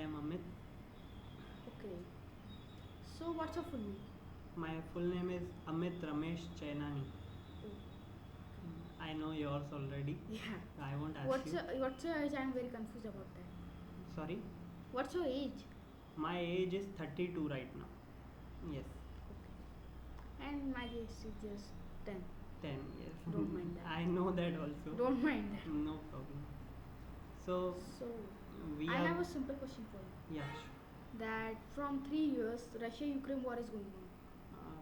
am Amit. Okay. So what's your full name? My full name is Amit Ramesh Chainani. Oh, I know yours already. yeah. I won't ask What's you. what's your age? I'm very confused about that. Sorry. What's your age? My age is 32 right now. Yes. Okay. And my age is just 10. 10. Yes. Don't mind that. I know that also. Don't mind that. No problem. So So we I have. have a simple question for you. Yeah. That from 3 years, Russia-Ukraine war is going on.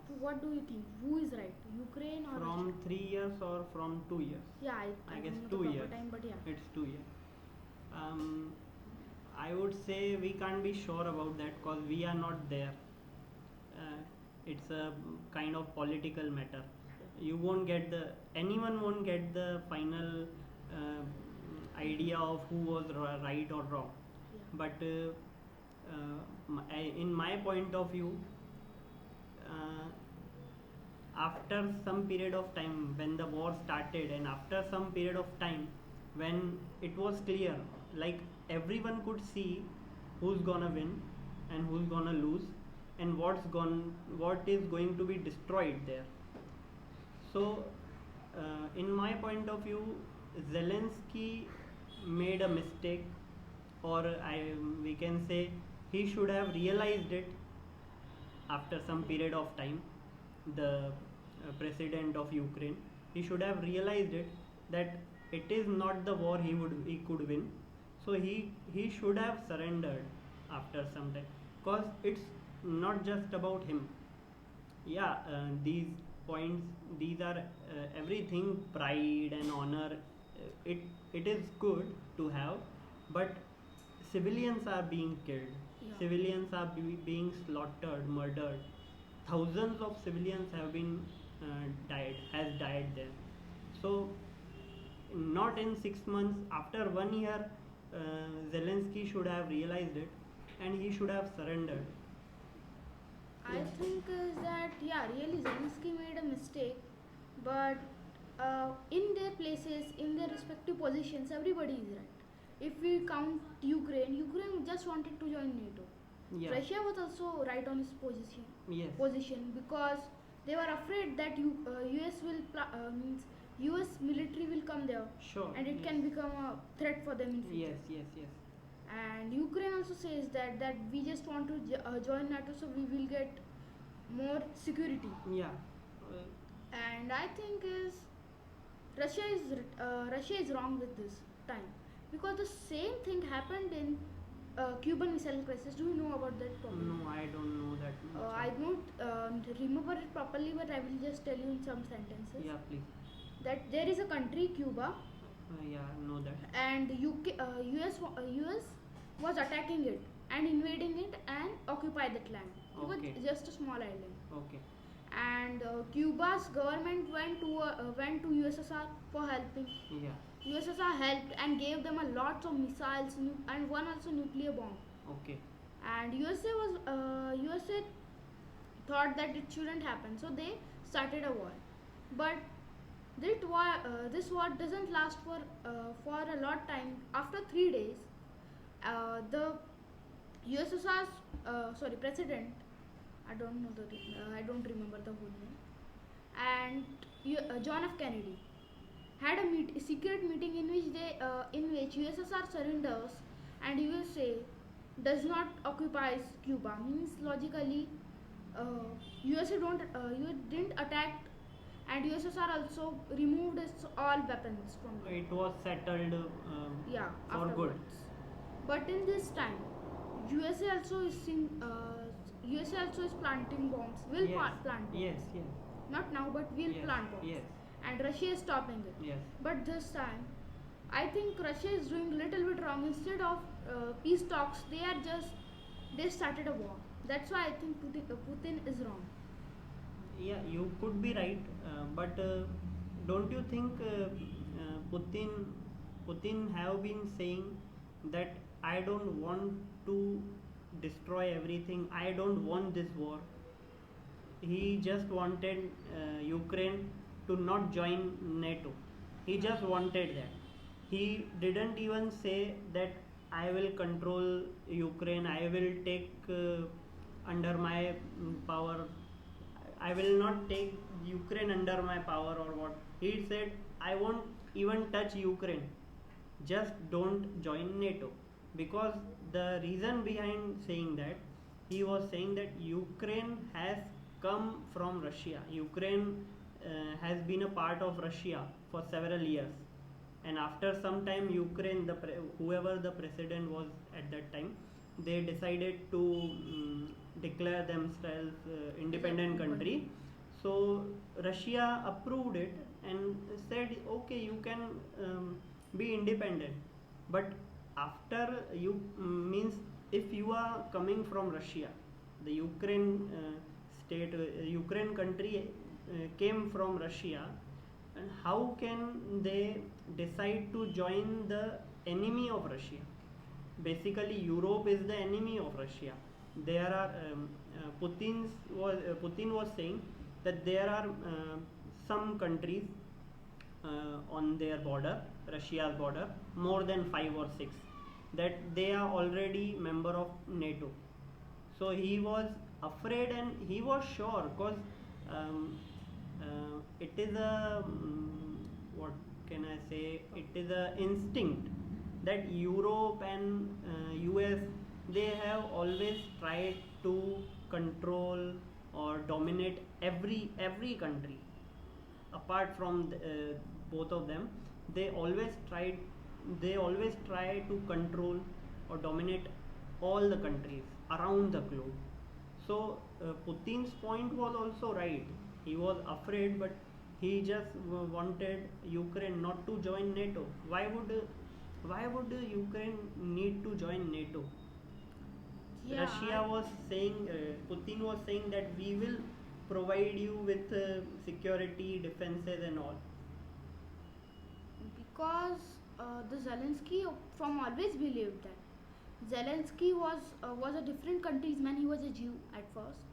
So what do you think? Who is right? Ukraine or From Russia? 3 years or from 2 years? Yeah, I guess don't know 2 the proper years. time, but yeah. It's 2 years. I would say we can't be sure about that because we are not there. It's a kind of political matter. You won't get the anyone won't get the final idea of who was right or wrong. Yeah. But in my point of view, uh, after some period of time when the war started, and after some period of time when it was clear, like everyone could see who's gonna win and who's gonna lose, and what is going to be destroyed there. So in my point of view, Zelensky made a mistake, or we can say he should have realized it after some period of time. The president of Ukraine, he should have realized it, that it is not the war he could win. So he should have surrendered after some time, because it's not just about him. Yeah, these points, these are everything, pride and honor, it is good to have, but civilians are being killed. Yeah. Civilians are being slaughtered, murdered. Thousands of civilians have been died there. So not in 6 months, after 1 year, Zelensky should have realized it, and he should have surrendered. I think is that yeah, really Zelensky made a mistake, but in their places, in their respective positions, everybody is right. If we count Ukraine, Ukraine just wanted to join NATO. Yeah. Russia was also right on its position. Yes. Position because they were afraid that US will means US military will come there. Sure. And it yes. can become a threat for them in future. Yes. And Ukraine also says that we just want to join NATO, so we will get more security. Yeah. And I think is Russia is wrong with this time, because the same thing happened in Cuban Missile Crisis. Do you know about that problem? No, I don't know that much. I don't remember it properly, but I will just tell you in some sentences. Yeah, please. That there is a country, Cuba, Yeah, know that. and US was attacking it and invading it and occupy that land. It Okay. was just a small island. Okay. And Cuba's government went to USSR for helping. Yeah. USSR helped and gave them a lots of missiles and one also nuclear bomb. Okay. And USA thought that it shouldn't happen, so they started a war. But this war doesn't last for a lot time. After 3 days, the USSR's president, I don't know I don't remember the whole name, and John F. Kennedy had a secret meeting in which USSR surrenders and USA does not occupies Cuba. Means logically, USA didn't attack, and USSR also removed its all weapons from there. It was settled Yeah, for good. afterwards. But in this time, USA also is USA also is planting bombs. Will Yes. plant bombs. Yes. Not now, but will Yes. plant bombs. Yes. And Russia is stopping it. Yes. But this time, I think Russia is doing little bit wrong. Instead of peace talks, they started a war. That's why I think Putin is wrong. Yeah, you could be right, but don't you think Putin have been saying that I don't want to destroy everything, I don't want this war. He just wanted Ukraine to not join NATO. He just wanted that. He didn't even say that I will control Ukraine, I will take under my power, I will not take Ukraine under my power or what. He said, I won't even touch Ukraine, just don't join NATO. Because the reason behind saying that, he was saying that Ukraine has come from Russia. Ukraine has been a part of Russia for several years, and after some time, Ukraine, whoever the president was at that time, they decided to declare themselves independent country. So Russia approved it and said, okay, you can be independent. But after you means, if you are coming from Russia, the Ukraine state, Ukraine country came from Russia, and how can they decide to join the enemy of Russia? Basically, Europe is the enemy of Russia. There are Putin was saying that there are some countries on their border, Russia's border, more than 5 or 6, that they are already member of NATO. So he was afraid and he was sure, because it is a what can I say? It is a instinct that Europe and US, they have always tried to control or dominate every country. Apart from both of them, they always tried they always try to control or dominate all the countries around the globe. So Putin's point was also right. He was afraid, but he just wanted Ukraine not to join NATO. Why would Ukraine need to join NATO? Yeah, Russia was saying, Putin was saying that we will provide you with security, defenses, and all. because the Zelensky from always believed that Zelensky was a different country's man. He was a Jew at first,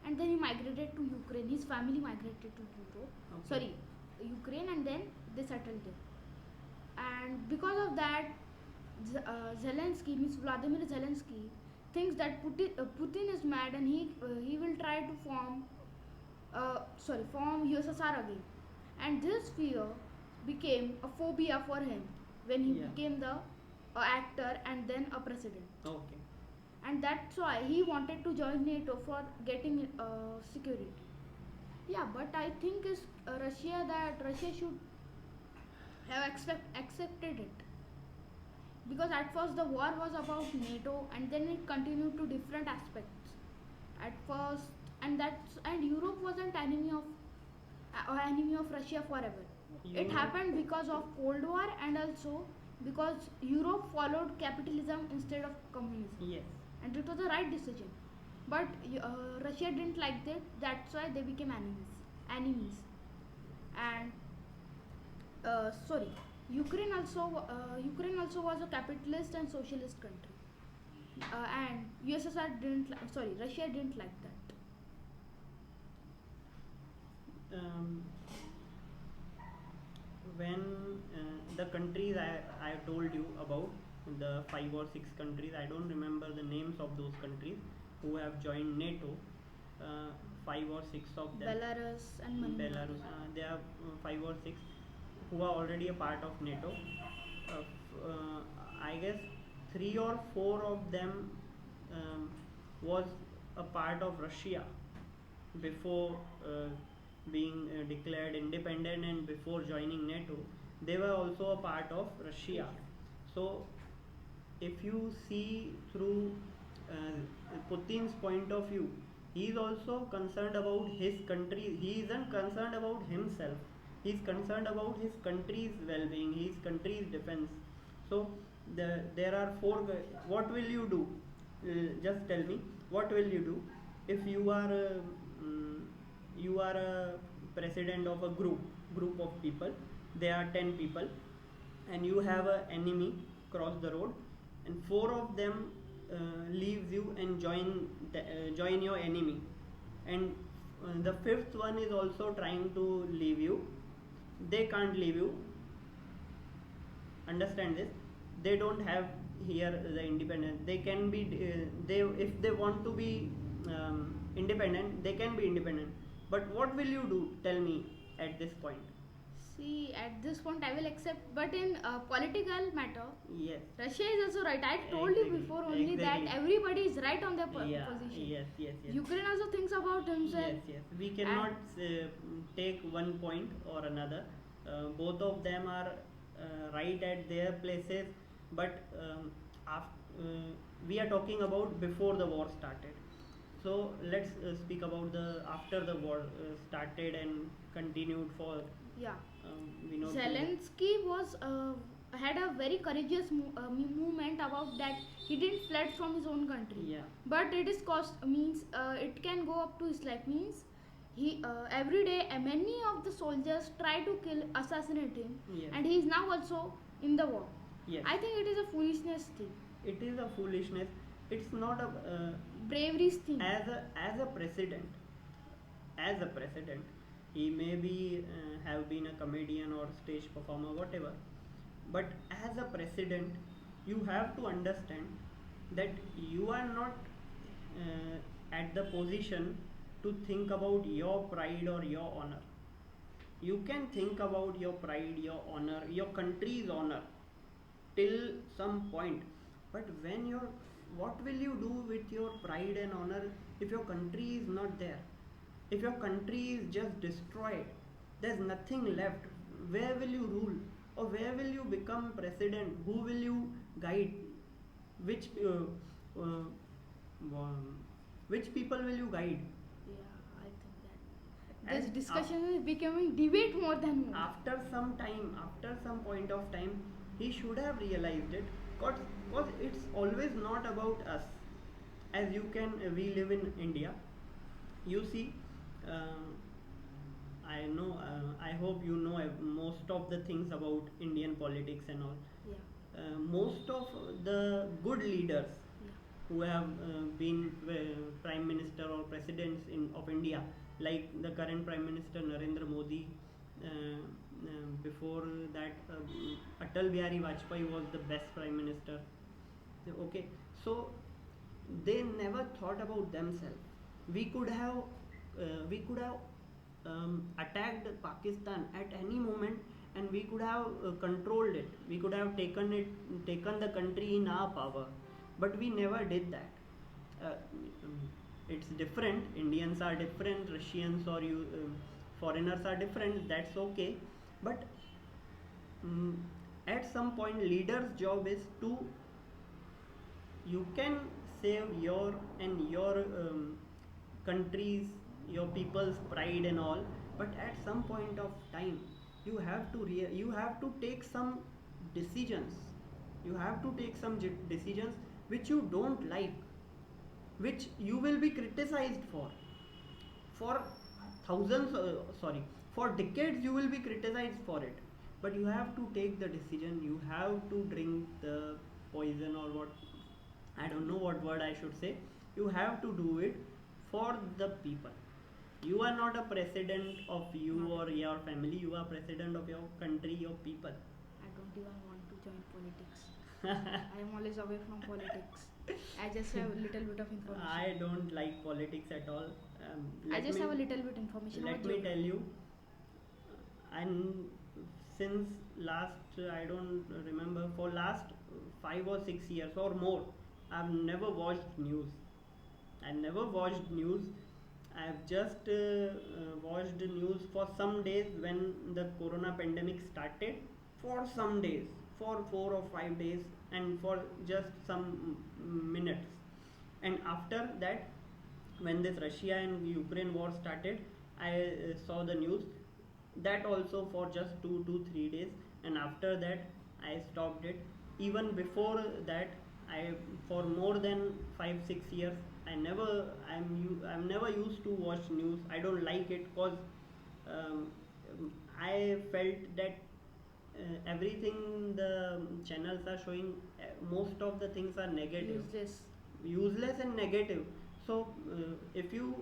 and then he migrated to Ukraine. His family migrated to Europe. Okay. Sorry, Ukraine, and then they settled there. And because of that, Zelensky, means Vladimir Zelensky, thinks that Putin is mad, and he will try to form USSR again. And this fear became a phobia for him when he Yeah. became the actor and then a president. Okay. And that's why he wanted to join NATO for getting security. Yeah, but I think is Russia should have accepted it, because at first the war was about NATO, and then it continued to different aspects. At first, and Europe wasn't enemy of Russia forever. It Europe- happened because of Cold War, and also because Europe followed capitalism instead of communism, Yes. and it was the right decision. But Russia didn't like that. That's why they became enemies. And sorry, Ukraine also was a capitalist and socialist country, and USSR didn't. Russia didn't like that. Um, when the countries I told you about, the 5 or 6 countries, I don't remember the names of those countries who have joined NATO. 5 or 6 of them. Belarus and Myanmar. Belarus, there are 5 or 6 who are already a part of NATO. I guess 3 or 4 of them was a part of Russia before being declared independent, and before joining NATO. They were also a part of Russia. So if you see through Putin's point of view, he is also concerned about his country. He isn't concerned about himself. He is concerned about his country's well-being, his country's defense. So there are 4. What will you do? Just tell me. What will you do if you are a president of a group of people? There are 10 people, and you have an enemy cross the road, and 4 of them leaves you and join your enemy, and the 5th one is also trying to leave you. They can't leave you. Understand this? They don't have here the independence. They can be they if they want to be independent, they can be independent. But what will you do? Tell me at this point. See, at this point, I will accept, but in political matter, Yes. Russia is also right. I told you Exactly. before only that Exactly. everybody is right on their Yeah. position. Yes. Yes. Yes. Ukraine also thinks about himself. Yes, yes. We cannot take one point or another. Both of them are right at their places, but we are talking about before the war started. So let's speak about the after the war started and continued for Yeah. we know. Zelensky was had a very courageous movement about that he didn't fled from his own country. Yeah. But it is cost means it can go up to his life means he every day many of the soldiers try to kill assassinate him. Yes. And he is now also in the war. Yes. I think it is a foolishness thing. It is a foolishness. It's not a Bravery thing. as a president, he may be have been a comedian or stage performer, whatever, but as a president you have to understand that you are not at the position to think about your pride or your honor. You can think about your pride, your honor, your country's honor till some point, but when your what will you do with your pride and honor if your country is not there, if your country is just destroyed, there's nothing left? Where will you rule, or where will you become president? Who will you guide? which uh, uh, um, which people will you guide? Yeah, I think that this And discussion is becoming debate more than more. after some time, after some point of time, he should have realized it, because it's always not about us. As you can we live in India, you see, uh, I know, I hope you know most of the things about Indian politics and all. Yeah. Most of the good leaders Yeah. who have been prime minister or presidents of India, like the current prime minister Narendra Modi. Before that, Atal Bihari Vajpayee was the best prime minister. Okay, so they never thought about themselves. We could have attacked Pakistan at any moment, and we could have controlled it. We could have taken the country in our power, but we never did that. Uh, it's different. Indians are different. Russians or foreigners are different. That's okay, but mm, at some point, leader's job is to you can save your and your country's, your people's pride and all, but at some point of time you have to take some decisions. You have to take some decisions which you don't like, which you will be criticized for thousands sorry, for decades you will be criticized for it, but you have to take the decision. You have to drink the poison, or what, I don't know what word I should say. You have to do it for the people. You are not a president of you or your family. You are president of your country, your people. I don't even want to join politics. I am always away from politics. I just have a little bit of information. I don't like politics at all. I just have a little bit information. Let me tell you, and since last, I don't remember, for last 5 or 6 years or more, I've never watched news. I never watched news. I've just watched news for some days when the corona pandemic started. For some days, for 4 or 5 days, and for just some minutes. And after that, when this Russia and Ukraine war started, I saw the news. That also for just 2 to 3 days, and after that, I stopped it. Even before that, I for more than 5 6 years, I'm never used to watch news. I don't like it, because um, I felt that everything the channels are showing, most of the things are negative, useless and negative. So if you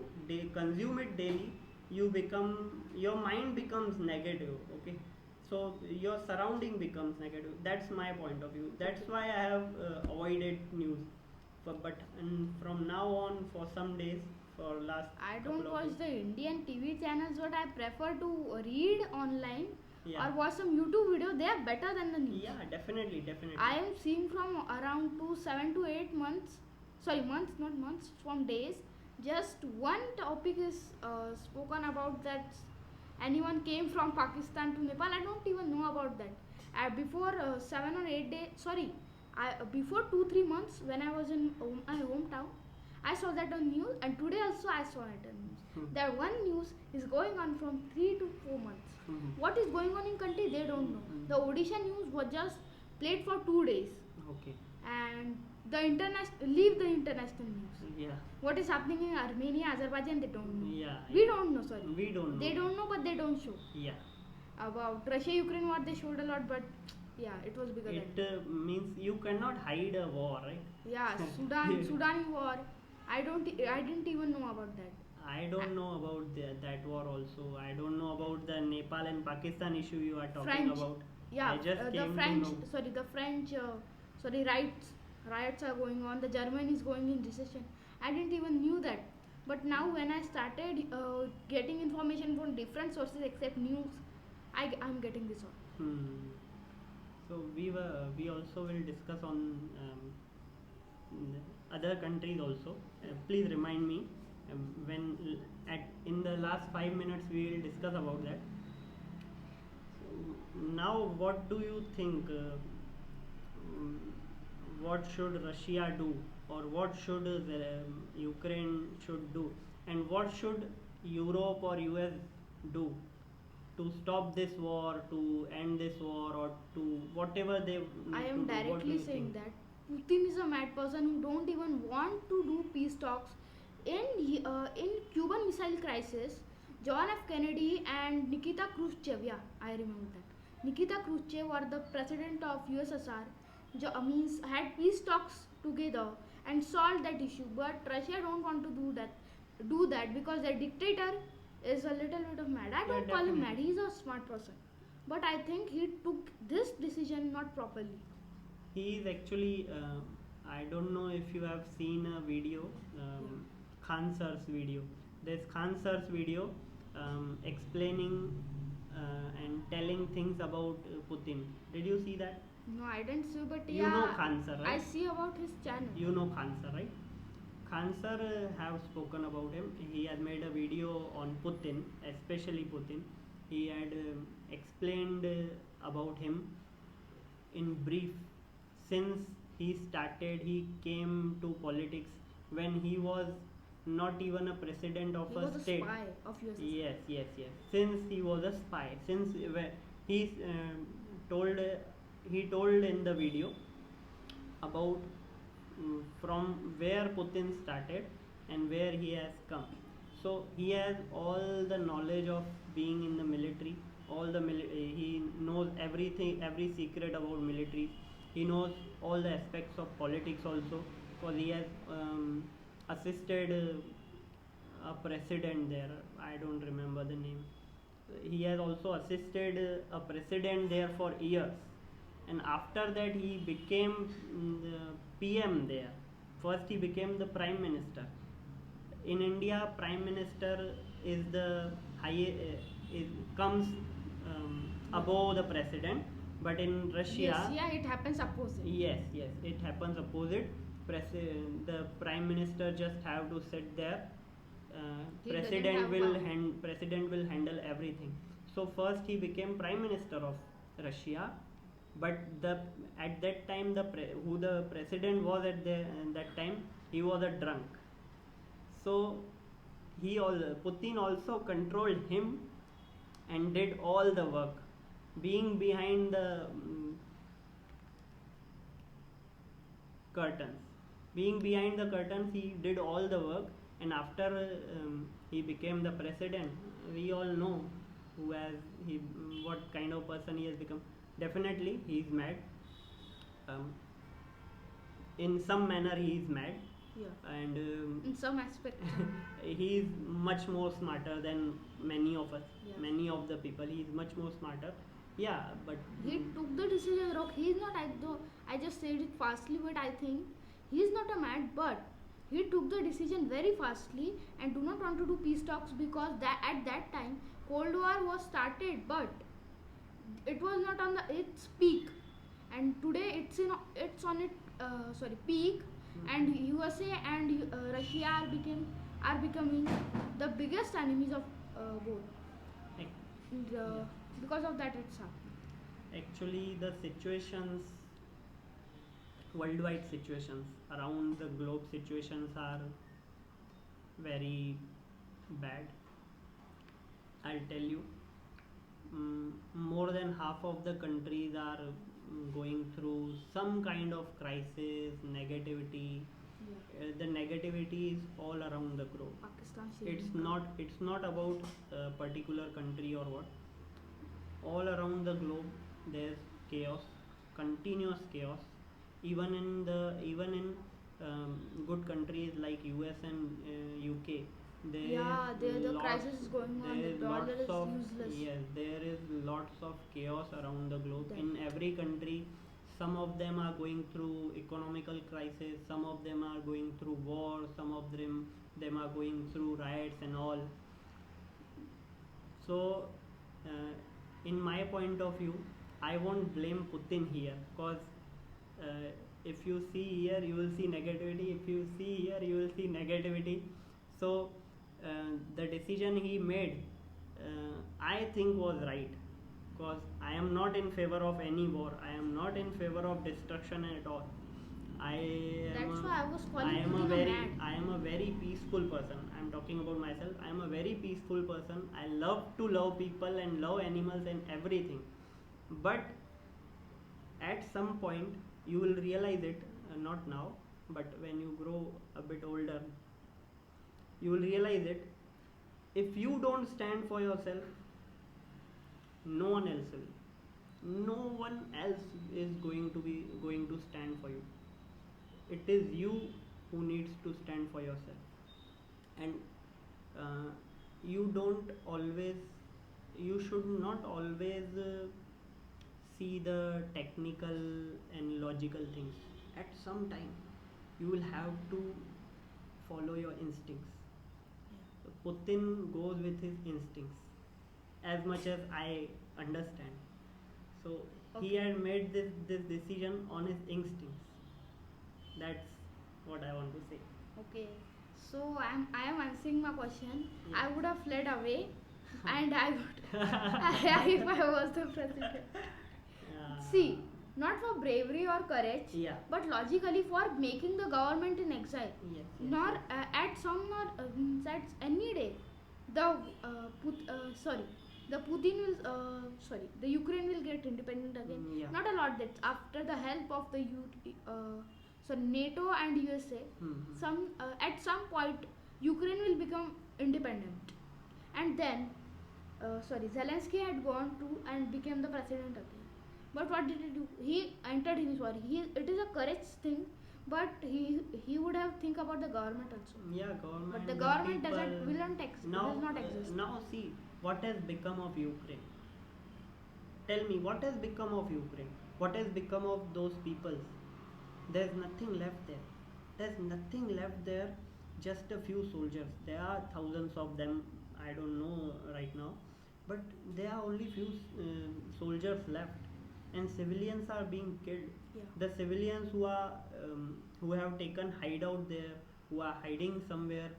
consume it daily, your mind becomes negative. Okay, So your surrounding becomes negative. That's my point of view. That's why I have avoided news. But from now on, for some days, for last I couple don't of watch days. the Indian TV channels, but I prefer to read online Yeah. or watch some YouTube video. They are better than the news. Yeah, definitely, definitely. I am seeing from around 7 to 8 months, sorry, months, not months, from days. Just one topic is spoken about that anyone came from Pakistan to Nepal. I don't even know about that. Before 7 or 8 days, sorry, before 2 3 months when I was in my hometown, I saw that on news, and today also I saw it on news. That one news is going on from 3 to 4 months. What is going on in country, they don't know. The Odisha news was just played for 2 days, Okay. and the international leave the international news. Yeah. What is happening in Armenia, Azerbaijan, they don't know. Yeah. We don't know, sorry. We don't know. They don't know, but they don't show. Yeah. About Russia Ukraine war, they showed a lot, but yeah, it was bigger It than. means you cannot hide a war, right? Yeah, Sudani war. I didn't even know about that. I don't know about that war also. I don't know about the Nepal and Pakistan issue you are talking French, about. yeah, I just the came French, to know. the French, riots are going on. The German is going in recession. I didn't even knew that. But now when I started getting information from different sources except news, I'm getting this all. Hmm. So we also will discuss on other countries also. Please remind me when at in the last 5 minutes we will discuss about that. So now, what do you think? Mm, what should Russia do, or what should Ukraine should do, and what should Europe or US do to stop this war, to end this war, or to whatever they need I to am do? What do directly you saying think? that Putin is a mad person who don't even want to do peace talks. In Cuban Missile Crisis, John F. Kennedy and Nikita Khrushchev, yeah, I remember that. Nikita Khrushchev were the president of USSR. Means had peace talks together and solved that issue. But Russia don't want to do that because their dictator is a little bit of mad. I Yeah, don't call him mad. definitely. He's a smart person. But I think he took this decision not properly. He is actually, I don't know if you have seen a video, Khan Sir's video. There's Khan Sir's video explaining and telling things about Putin. Did you see that? No, I didn't see, but You yeah, know Khan Sir, I right? see about his channel. You know Khan Sir, right? Khan Sir have spoken about him. He had made a video on Putin, especially Putin. He had explained about him in brief since he came to politics when he was not even a president of He a was a state. spy of USSR. Yes, yes, yes. Since he was a spy, since he told he told in the video about from where Putin started and where he has come. So he has all the knowledge of being in the military. He knows everything, every secret about military. He knows all the aspects of politics also, because he has assisted a president there. I don't remember the name. He has also assisted a president there for years, and after that he became the PM there. First he became the prime minister. In India, prime minister is the high is comes above the president, but in Russia, Yes, yeah, it happens opposite. yes, yes, it happens opposite. The prime minister just have to sit there. He doesn't have power. President will handle everything. So first he became prime minister of Russia, but at that time who the president was that time, he was a drunk. So Putin also controlled him and did all the work, being behind the curtains. Being behind the curtains, he did all the work, and after he became the president, we all know he what kind of person he has become. Definitely, he is mad. Um, in some manner, he is mad, Yeah, and in some aspect. he is much more smarter than many of us, Yeah. many of the people. He is much more smarter, Yeah, but He took the decision wrong. He is not, I just said it fastly, but I think he is not a mad, but he took the decision very fastly and do not want to do peace talks because that at that time Cold War was started, but it was not on the its peak, and today it's on its peak, and USA and Russia are becoming the biggest enemies of both. ac- And, yeah. because of that, it's happening. Actually, the situations, worldwide situations, around the globe situations are very bad. I'll tell you, more than half of the countries are going through some kind of crisis, negativity. The negativity is all around the globe. Pakistan, It's not about a particular country or what. All around the globe, there's chaos, continuous chaos. Even in good countries like US and UK, Yeah, the lots crisis is going on. there The is dollar lots is of useless. yes, there is lots of chaos around the globe. That. In every country, some of them are going through economical crisis, some of them are going through war, some of them are going through riots and all. So, uh, in my point of view, I won't blame Putin here, because uh, if you see here, you will see negativity. If you see here, you will see negativity. So, the decision he made, I think, was right, because I am not in favor of any war. I am not in favor of destruction at all. That's why I was I calling am a Putin a very mad. I am a very peaceful person. I am talking about myself. I am a very peaceful person. I love to love people and love animals and everything. But at some point you will realize it, not now, but when you grow a bit older, you will realize it. If you don't stand for yourself, no one else will. No one else is going to stand for you. It is you who needs to stand for yourself. And uh, you don't always you should not always see the technical and logical things. At some time you will have to follow your instincts. Putin goes with his instincts, as much as I understand. So he Okay. had made this decision on his instincts. That's what I want to say. Okay. So I am answering my question. Yeah. I would have fled away, and I would if I was the president. See, not for bravery or courage, Yeah. but logically for making the government in exile. Yes, yes, Nor yes. at some nor at any day, the the Putin will the Ukraine will get independent again. Yeah. Not a lot. That after the help of the NATO and USA, Mhm. some at some point Ukraine will become independent, and then Zelensky had gone to and became the president again. But what did he do? He entered his war. It is a courage thing, but he would have think about the government also. Yeah, government. But the government people. Now, will not exist. now see what has become of Ukraine. Tell me what has become of Ukraine. What has become of those peoples? There's nothing left there. There's nothing left there. Just a few soldiers. There are thousands of them. I don't know right now, but there are only few soldiers left, and civilians are being killed. Yeah. The civilians who have taken hideout there, who are hiding somewhere,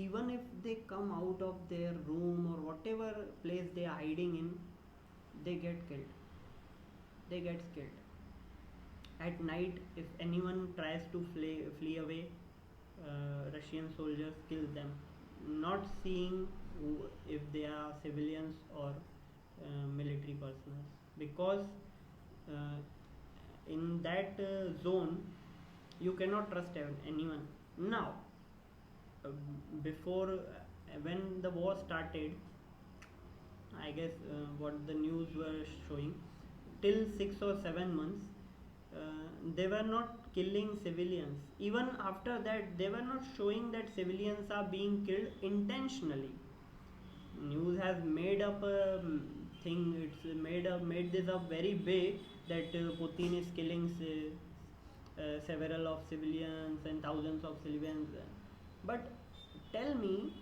even if they come out of their room or whatever place they are hiding in, they get killed. They get scared. At night, if anyone tries to flee away, Russian soldiers kill them, not seeing if they are civilians or military personnel, because uh, in that zone you cannot trust anyone. Now, uh, before when the war started, I guess what the news were showing, till 6 or 7 months, they were not killing civilians. Even after that, they were not showing that civilians are being killed intentionally. News has made up a thing. It's made this up very big that Putin is killing several of civilians and thousands of civilians. But tell me,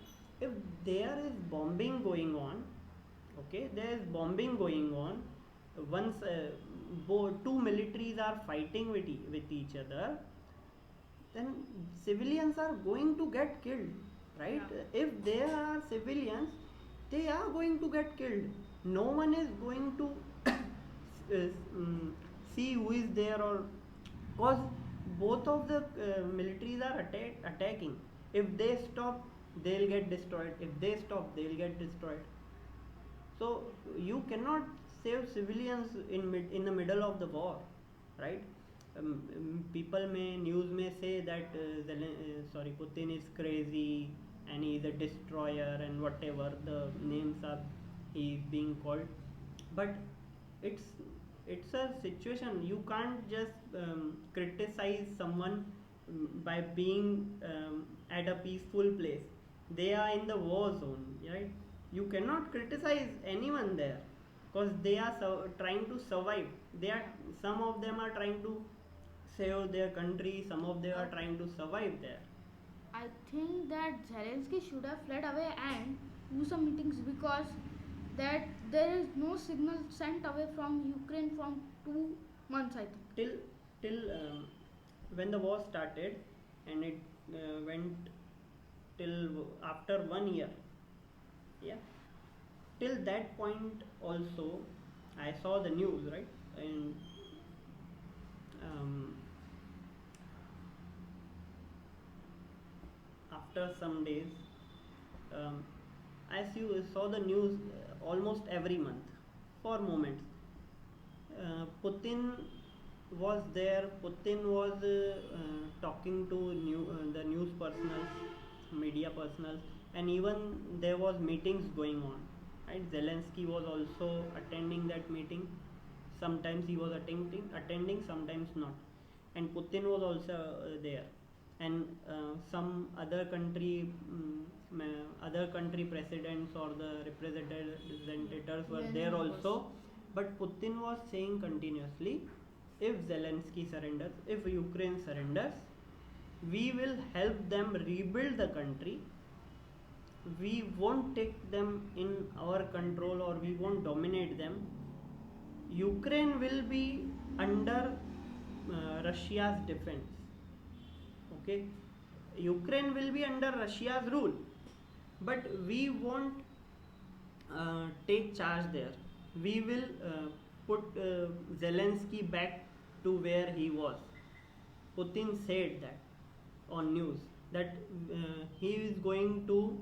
if there is bombing going on, okay, there is bombing going on. Once two militaries are fighting with each other, then civilians are going to get killed, right? Yeah. If there are civilians, they are going to get killed. No one is going to see who is there, or because both of the militaries are attacking. If they stop, they'll get destroyed. If they stop, they'll get destroyed. So you cannot save civilians in the middle of the war, right? People may news may say that Putin is crazy and he is a destroyer and whatever the names are he is being called, but it's it's a situation. You can't just criticize someone by being at a peaceful place. They are in the war zone, right? You cannot criticize anyone there because they are trying to survive. They are Some of them are trying to save their country, some of them are trying to survive there. I think that Zelensky should have fled away and do some meetings, because that there is no signal sent away from Ukraine from 2 months, I think. Till when the war started, and it went till after 1 year, yeah, till that point also I saw the news, right? And um, after some days, um, as you saw the news almost every month for moments, Putin was there. Putin was talking to the news personals, media personals, and even there was meetings going on. Right, Zelensky was also attending that meeting. Sometimes he was attending, sometimes not. And Putin was also there, and some other country presidents or the representatives were there also. But Putin was saying continuously, if Zelensky surrenders, if Ukraine surrenders, we will help them rebuild the country. We won't take them in our control, or we won't dominate them. Ukraine will be under Russia's defense. Okay, Ukraine will be under Russia's rule, but we won't take charge there. We will put Zelensky back to where he was. Putin said that on news, that he is going to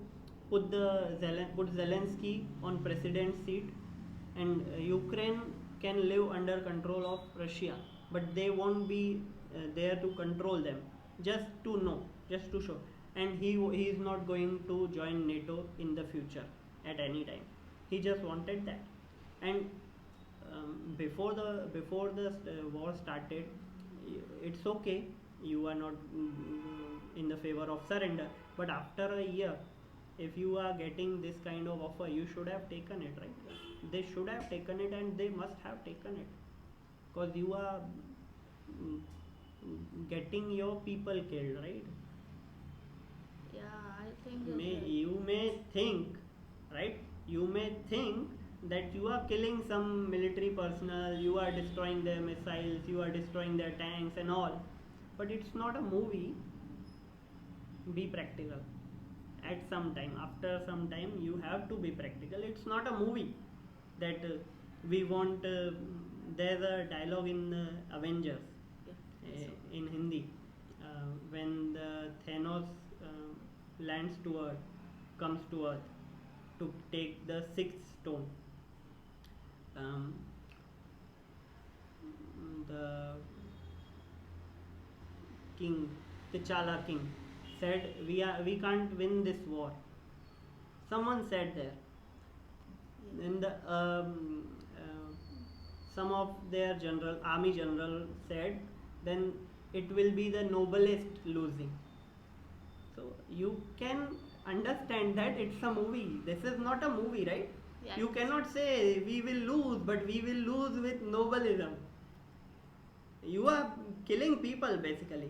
put Zelensky on president seat, and Ukraine can live under control of Russia, but they won't be there to control them. Just to know, just to show. And he is not going to join NATO in the future at any time. He just wanted that. And before the war started, it's okay, you are not in the favor of surrender, but after a year, if you are getting this kind of offer, you should have taken it, right? They should have taken it, and they must have taken it, because you are mm, getting your people killed, right? Yeah, I think You may think, right? You may think that you are killing some military personnel, you are destroying their missiles, you are destroying their tanks and all, but it's not a movie. Be practical. At some time, after some time, you have to be practical. It's not a movie that we want. There's a dialogue in Avengers in Hindi, when the Thanos lands to Earth, comes to Earth to take the sixth stone. Um, the king, T'Challa king, said, we can't win this war. Someone said there. Then some of their army general said, then it will be the noblest losing. So you can understand that it's a movie. This is not a movie, right? Yeah, You cannot say we will lose, but we will lose with nobleism. You are killing people basically.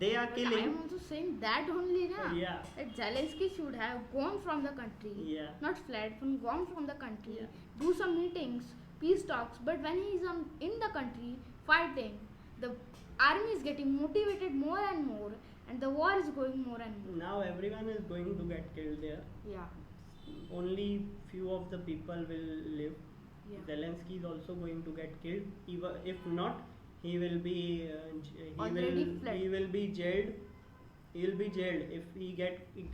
They are but I killing. am also saying that only, na. Yeah. That Zelensky should have gone from the country, Yeah. not fled, from gone from the country, Yeah. do some meetings, peace talks. But when he is in the country fighting, the army is getting motivated more and more, and the war is going more and more. Now everyone is going to get killed there. Yeah. Only few of the people will live. Yeah. Zelensky is also going to get killed. Even if not, he will be Already fled. he will be jailed. He will be jailed if he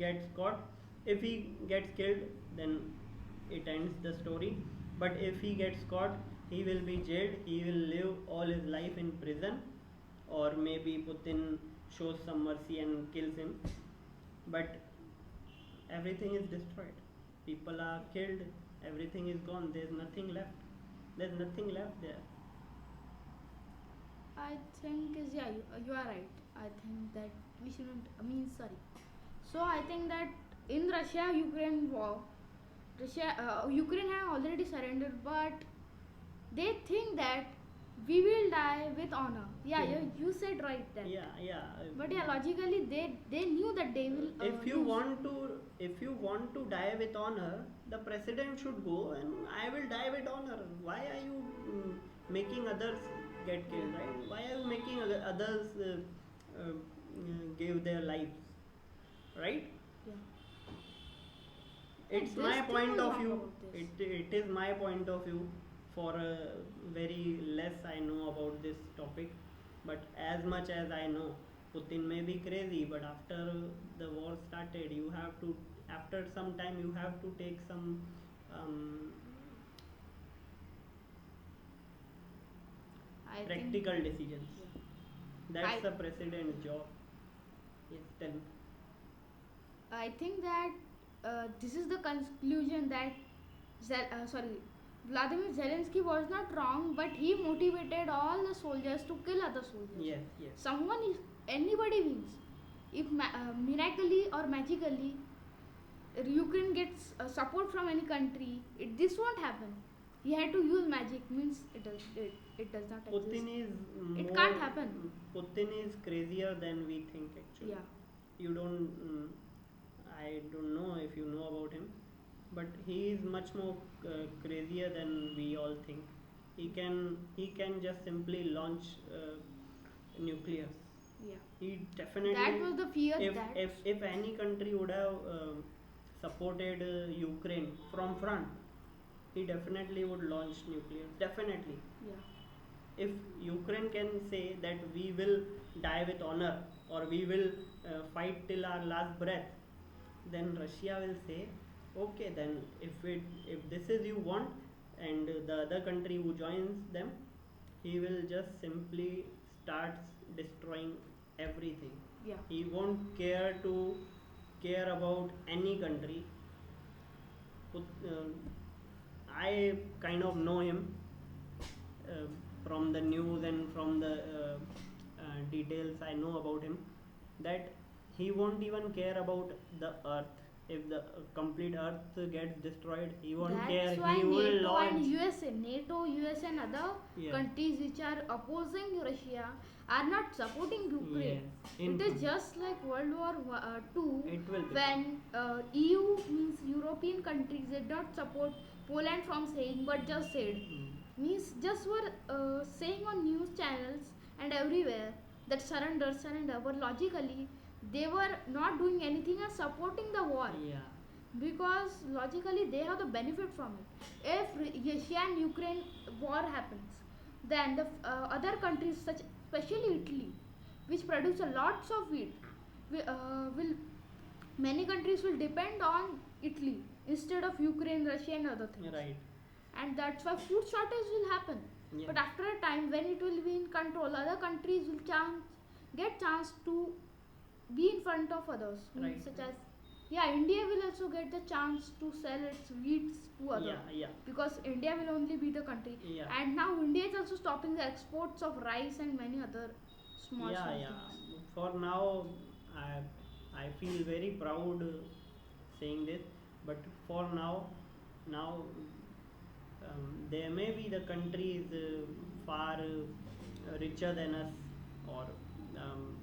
gets caught. If he gets killed, then it ends the story. But if he gets caught, he will be jailed. He will live all his life in prison, or maybe Putin shows some mercy and kills him. But everything is destroyed. People are killed. Everything is gone. There's nothing left. There's nothing left there. I think is, yeah, you are right. I think that we shouldn't. I mean, sorry. So I think that in Russia-Ukraine war, Ukraine have already surrendered, but they think that we will die with honor. Yeah, Yeah. you said right then. Yeah. But yeah, logically they knew that they will. If you want to die with honor, the president should go, and I will die with honor. Why are you making others get killed, right? Why are you making others give their lives, right? Yeah. It's This my thing point was of wrong view. about this. It is my point of view. For very less I know about this topic, but as much as I know, Putin may be crazy, but after the war started, you have to, after some time, you have to take some um, I practical think, decisions. yeah. That's I- the president's job. Yes, tell me. I think that this is the conclusion that Vladimir Zelensky was not wrong, but he motivated all the soldiers to kill other soldiers. Yes. Someone is anybody wins. If miraculously or magically Ukraine gets support from any country, this won't happen. He had to use magic. Means it does not Putin exist. is It more, can't happen. Putin is crazier than we think actually. Yeah. You don't. I don't know if you know about him, but he is much more crazier than we all think. He can just simply launch nuclears. Yeah. He definitely. That was the fear if that. if any country would have supported Ukraine from front, he definitely would launch nuclear. Definitely. Yeah. If Ukraine can say that we will die with honor, or we will fight till our last breath, then Russia will say, okay, then if this is you want, and the other country who joins them, he will just simply start destroying everything. Yeah. He won't care about any country. I kind of know him uh, from the news and from the details I know about him, that he won't even care about the earth. If the complete earth gets destroyed, he won't care. That's why He will NATO and launch. NATO, US and other Yeah. countries which are opposing Russia are not supporting Ukraine. Yes. It is just like World War II, It will be. when EU means European countries did not support Poland from saying, but just said, means just were saying on news channels and everywhere that surrender, but logically they were not doing anything and supporting the war, Yeah. because logically they have the benefit from it. If Russia and Ukraine war happens, then the other countries, such especially Italy, which produce a lots of wheat, will many countries will depend on Italy instead of Ukraine, Russia, and other things. Right. And that's why food shortage will happen. Yeah. But after a time, when it will be in control, other countries will get chance to be in front of others, Right. such as, yeah, India will also get the chance to sell its wheats to others, Yeah. because India will only be the country. Yeah. And now India is also stopping the exports of rice and many other small Yeah. things. For now, I feel very proud saying this, but for now, Now, there may be the countries far richer than us, or um,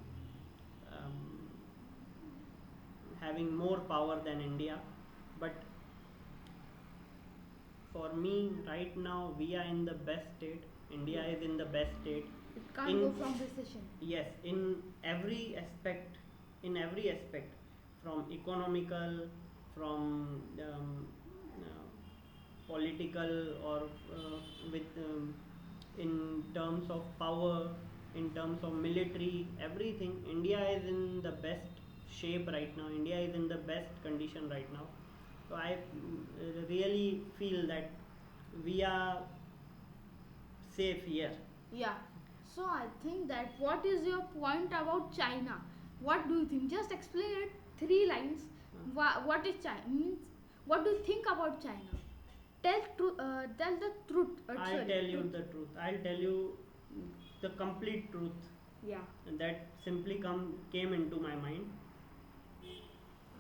um, having more power than India, but for me right now we are in the best state. India is in the best state. It can't In go from recession. yes, every aspect, in every aspect, from economical, from political, or with in terms of power, in terms of military, everything. India is in the best shape right now. India is in the best condition right now. So I really feel that we are safe here. Yeah. So I think that what is your point about China? What do you think? Just explain it 3 lines. What is China? Means what do you think about China? Tell the truth. I'll Sorry, tell you truth. the truth. I'll tell you the complete truth, Yeah. and that simply came into my mind.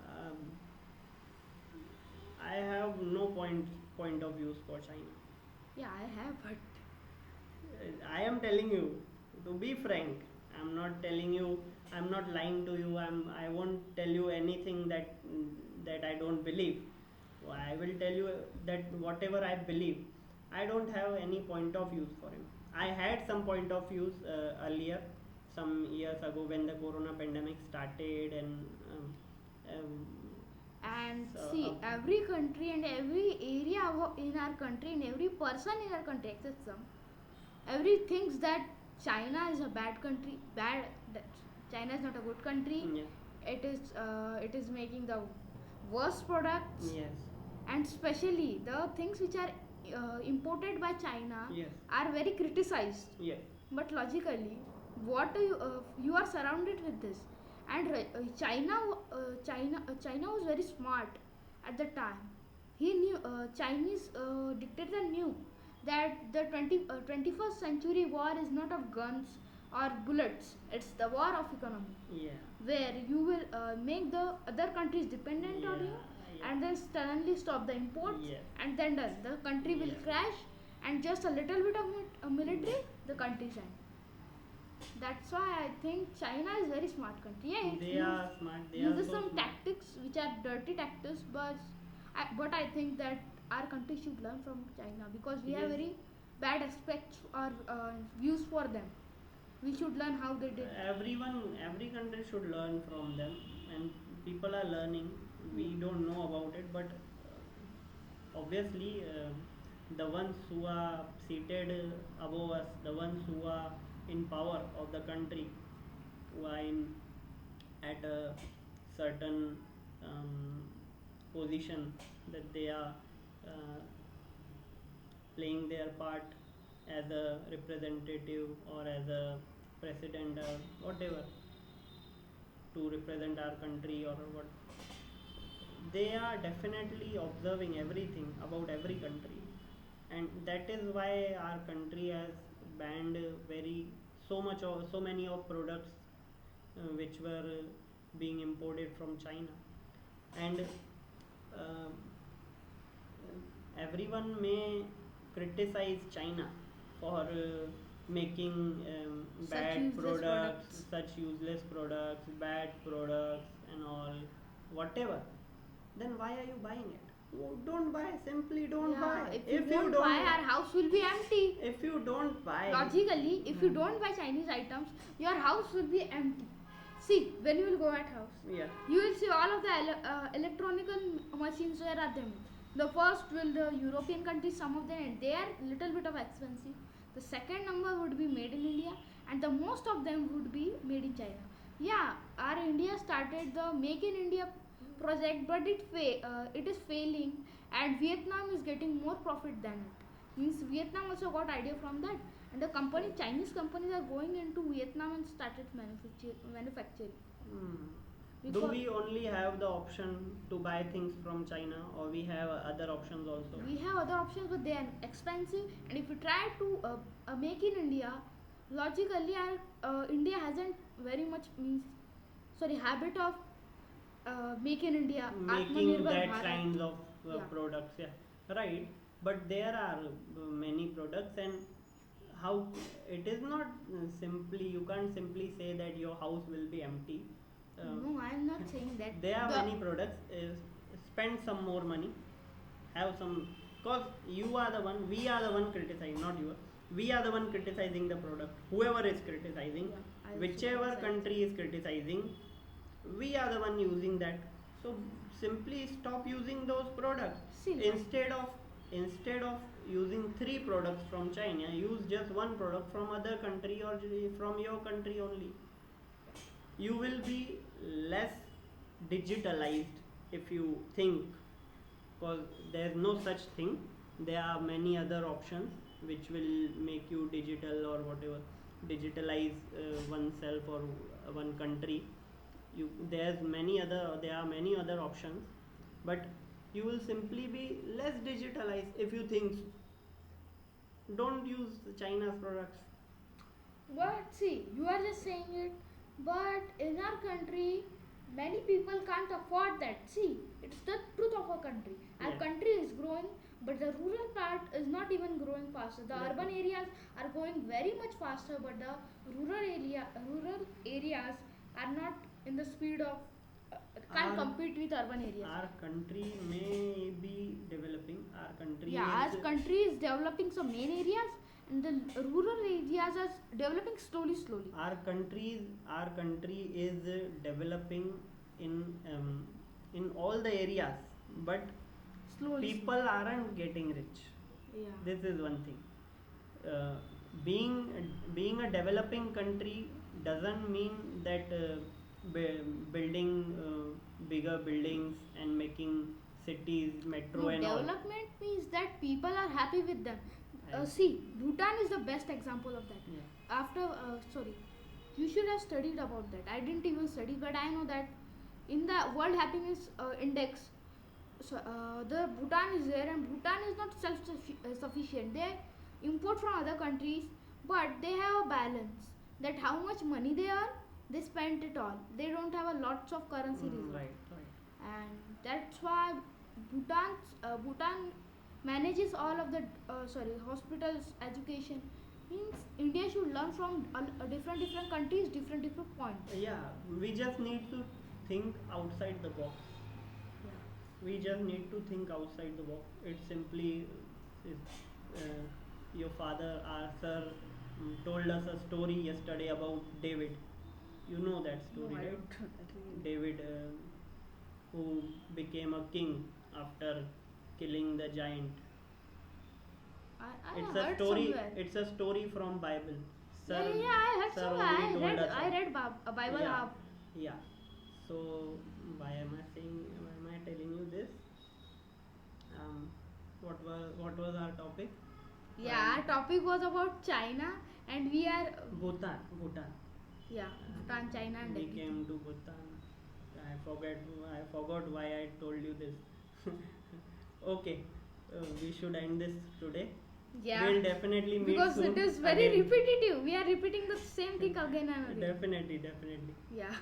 Um, I have no point of views for China. Yeah, I have, but I am telling you, to be frank. I'm not telling you. I'm not lying to you. I won't tell you anything that I don't believe. So I will tell you that whatever I believe, I don't have any point of views for him. I had some point of views earlier, some years ago when the corona pandemic started, and um, and so, see every country and every area in our country and every person in our country except some every thinks that China is a bad country, that China is not a good country. yeah, It is making the worst products, yes, and especially the things which are imported by China yes, are very criticized. yes, But logically, what do you are surrounded with this, and China was very smart at the time. He knew Chinese dictator knew that the 21st century war is not of guns or bullets. It's the war of economy, yeah, where you will make the other countries dependent on you, yeah, and then suddenly stop the imports, yeah, and then done. The country will yeah. crash, and just a little bit of military, the country's end. That's why I think China is very smart country. Yeah, it They are smart. They are uses so some smart. tactics which are dirty tactics, but I think that our country should learn from China, because we have Yes. very bad aspects or views for them. We should learn how they did. Every country should learn from them, and people are learning. We Yeah. don't know about it, but obviously, the ones who are seated above us, the ones who are in power of the country, who are in at a certain um, position, that they are uh, playing their part as a representative or as a president or whatever, to represent our country or what, they are definitely observing everything about every country, and that is why our country has banned very so many of products which were being imported from China. And uh, everyone may criticize China for making Such bad useless products, products. such useless products, bad products, and all, whatever. Then why are you buying it? Don't buy. Simply don't buy. Yeah, if you If you won't buy, don't, our house will be empty. if you don't buy, Logically, if you don't buy Chinese items, your house will be empty. See, when you will go at house, yeah, you will see all of the electronical machines. Where are them? The first will the European countries, some of them, and they are little bit of expensive. The second number would be made in India, and the most of them would be made in China. Yeah, our India started the Make in India project, but it is failing, and Vietnam is getting more profit than it. Means Vietnam also got idea from that, and the Chinese companies are going into Vietnam and started manufacturing. hmm. Do Because we only have the option to buy things from China, or we have other options also? we have other options, but they are expensive, and if we try to make in India, logically our India hasn't very much means sorry habit of make in India, Making Atmanirbhar that Bharat. kinds of Yeah. products, yeah. right, but there are many products, and how it is not simply, you can't simply say that your house will be empty. No, I am not saying that. There are The many products. Spend some more money, have some, because you are the one, we are the one criticizing, not you. We are the one criticizing the product. Whoever is criticizing, yeah, I also whichever criticize. country is criticizing, we are the one using that. So simply stop using those products. See, Instead of using three products from China, use just one product from other country or from your country only. You will be less digitalized if you think, because there is no such thing. There are many other options which will make you digital or whatever, digitalize oneself or one country. There are many other options, but you will simply be less digitalized if you think. Don't use China's products. but see, you are just saying it, but in our country, many people can't afford that. See, it's the truth of our country. Our Yeah. country is growing, but the rural part is not even growing faster. The Yeah. urban areas are going very much faster, but the rural areas are not in the speed of can't Our compete with urban areas. our country may be developing. Our country Yeah, is our country is developing some main areas, and the rural areas are developing slowly, slowly. our country is developing in in all the areas, but Slowly, people aren't getting rich. slowly. Yeah. This is one thing. uh, being a developing country doesn't mean that building bigger buildings and making cities, metro No, and all. development means that people are happy with them. And See, Bhutan is the best example of that. yeah, After, sorry, you should have studied about that. I didn't even study, but I know that in the World Happiness Index, so the Bhutan is there, and Bhutan is not self-sufficient. They import from other countries, but they have a balance. That how much money they earn, they spend it all. They don't have a lots of currency reserve, right. and that's why Bhutan manages all of the hospitals, education. Means India should learn from different countries, different points. Yeah, we just need to think outside the box. We just need to think outside the box. It's simply your father, our sir, told us a story yesterday about David. You know that story, No, I right? don't. David, who became a king after killing the giant. I It's a heard story. somewhere. It's a story from Bible. Yeah, I heard Sir somewhere. only told us. I read a Bible. Yeah, yeah. So why am I saying? Why am I telling you this? What was our topic? Yeah, our topic was about China, and we are Bhutan. yeah, Bhutan, China, and We everything. came to Bhutan. I forgot why I told you this. Okay, we should end this today. Yeah, We'll definitely meet because soon it is very again. repetitive. We are repeating the same thing again and again. Definitely. Yeah.